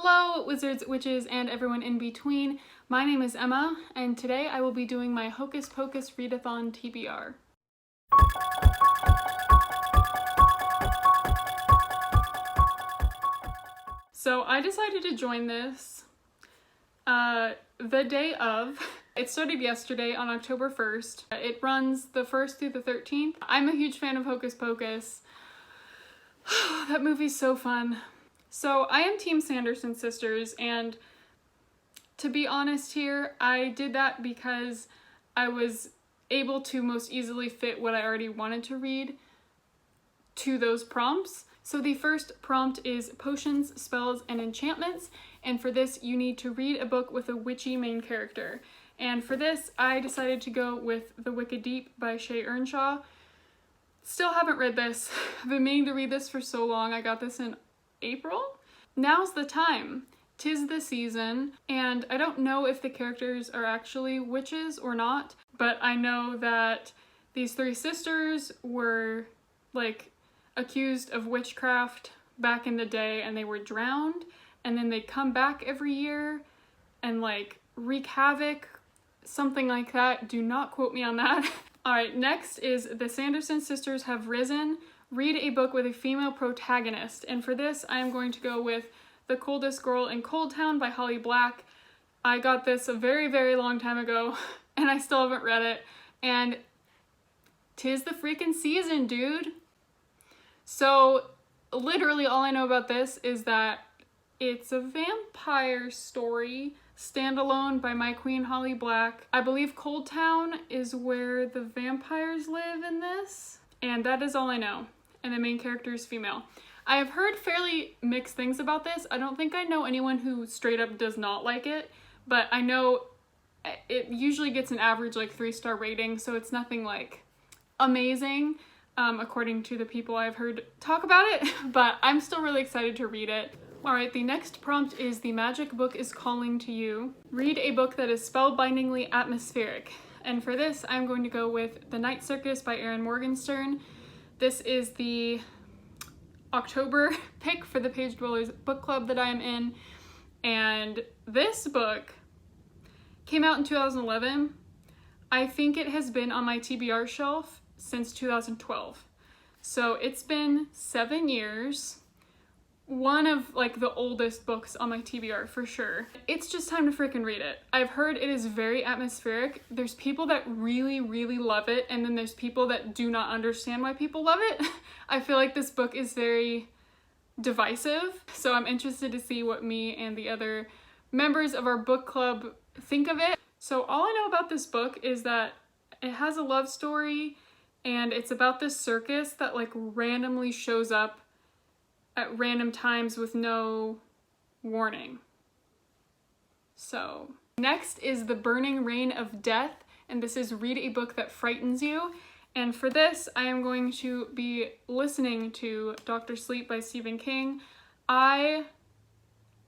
Hello, wizards, witches, and everyone in between. My name is Emma, and today I will be doing my Hocus Pocus readathon TBR. So I decided to join this the day of. It started yesterday on October 1st. It runs the 1st through the 13th. I'm a huge fan of Hocus Pocus. That movie's so fun. So I am Team Sanderson sisters, and to be honest here, I did that because I was able to most easily fit what I already wanted to read to those prompts. So the first prompt is potions, spells, and enchantments, and for this you need to read a book with a witchy main character. And for this, I decided to go with The Wicked Deep by Shea Earnshaw. Still haven't read this. I've been meaning to read this for so long. I got this in April? Now's the time. 'Tis the season, and I don't know if the characters are actually witches or not, but I know that these three sisters were, accused of witchcraft back in the day, and they were drowned, and then they come back every year and, wreak havoc, something like that. Do not quote me on that. Alright, next is The Sanderson Sisters Have Risen. Read a book with a female protagonist, and for this I am going to go with The Coldest Girl in Cold Town by Holly Black. I got this a very, very long time ago, and I still haven't read it, and 'tis the freaking season, dude! So, literally all I know about this is that it's a vampire story, standalone by my queen Holly Black. I believe Cold Town is where the vampires live in this, and that is all I know. And the main character is female. I have heard fairly mixed things about this. I don't think I know anyone who straight up does not like it, but I know it usually gets an average 3-star rating, so it's nothing amazing, according to the people I've heard talk about it, but I'm still really excited to read it. Alright, the next prompt is The Magic Book is Calling to You. Read a book that is spellbindingly atmospheric. And for this, I'm going to go with The Night Circus by Erin Morgenstern. This is the October pick for the Page Dwellers book club that I am in, and this book came out in 2011. I think it has been on my TBR shelf since 2012. So it's been 7 years. One of the oldest books on my TBR for sure. It's just time to freaking read it. I've heard it is very atmospheric. There's people that really, really love it, and then there's people that do not understand why people love it. I feel like this book is very divisive, so I'm interested to see what me and the other members of our book club think of it. So all I know about this book is that it has a love story, and it's about this circus that randomly shows up at random times with no warning. So, next is The Burning Reign of Death, and this is read a book that frightens you. And for this, I am going to be listening to Dr. Sleep by Stephen King. I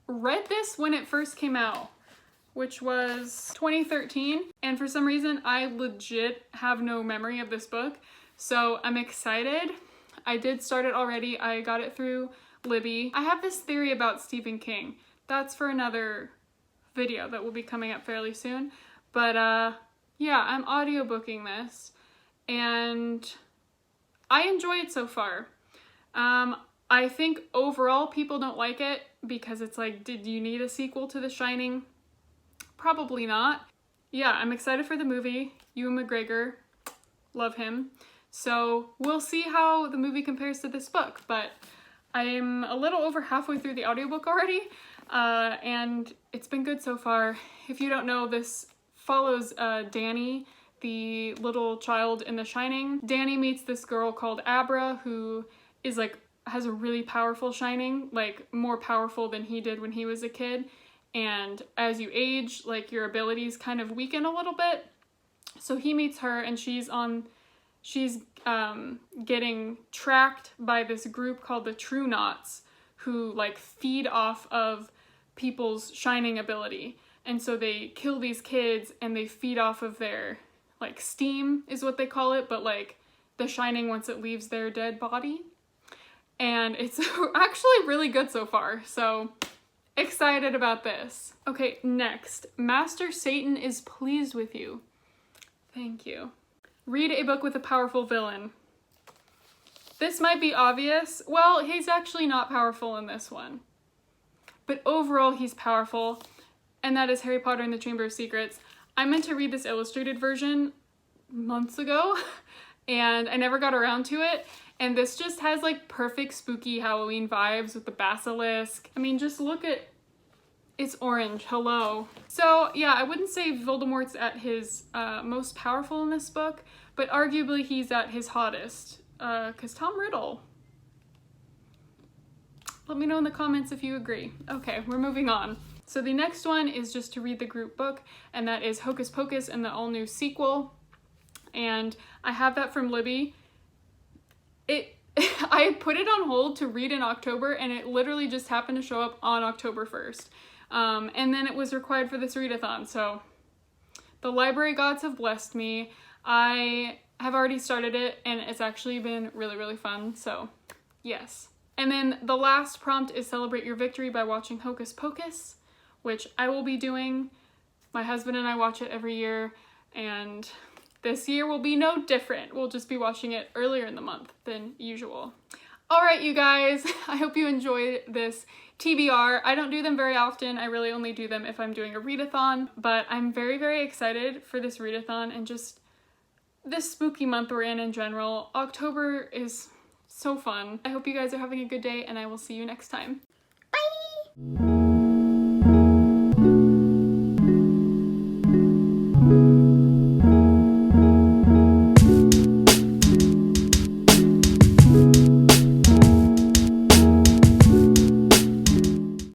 read this when it first came out, which was 2013, and for some reason, I legit have no memory of this book, so I'm excited. I did start it already. I got it through Libby. I have this theory about Stephen King. That's for another video that will be coming up fairly soon. But yeah, I'm audiobooking this, and I enjoy it so far. I think overall people don't like it because it's did you need a sequel to The Shining? Probably not. Yeah, I'm excited for the movie. Ewan McGregor, love him. So we'll see how the movie compares to this book, but I'm a little over halfway through the audiobook already, and it's been good so far. If you don't know, this follows Danny, the little child in The Shining. Danny meets this girl called Abra, who is has a really powerful Shining, more powerful than he did when he was a kid, and as you age, your abilities kind of weaken a little bit. So he meets her, and she's getting tracked by this group called the True Knots, who feed off of people's Shining ability. And so they kill these kids and they feed off of their steam is what they call it, but the Shining once it leaves their dead body. And it's actually really good so far. So excited about this. Okay, next. Master Satan is pleased with you. Thank you. Read a book with a powerful villain. This might be obvious. Well, he's actually not powerful in this one. But overall, he's powerful. And that is Harry Potter and the Chamber of Secrets. I meant to read this illustrated version months ago, and I never got around to it. And this just has like perfect spooky Halloween vibes with the basilisk. I mean, just look at, it's orange, hello. So yeah, I wouldn't say Voldemort's at his most powerful in this book, but arguably he's at his hottest, because Tom Riddle. Let me know in the comments if you agree. Okay, we're moving on. So the next one is just to read the group book, and that is Hocus Pocus and the all-new sequel. And I have that from Libby. I put it on hold to read in October, and it literally just happened to show up on October 1st. And then it was required for this readathon, so the library gods have blessed me. I have already started it, and it's actually been really, really fun, so yes. And then the last prompt is celebrate your victory by watching Hocus Pocus, which I will be doing. My husband and I watch it every year, and this year will be no different. We'll just be watching it earlier in the month than usual. All right, you guys, I hope you enjoyed this TBR. I don't do them very often. I really only do them if I'm doing a readathon, but I'm very, very excited for this readathon and just this spooky month we're in general. October is so fun. I hope you guys are having a good day, and I will see you next time.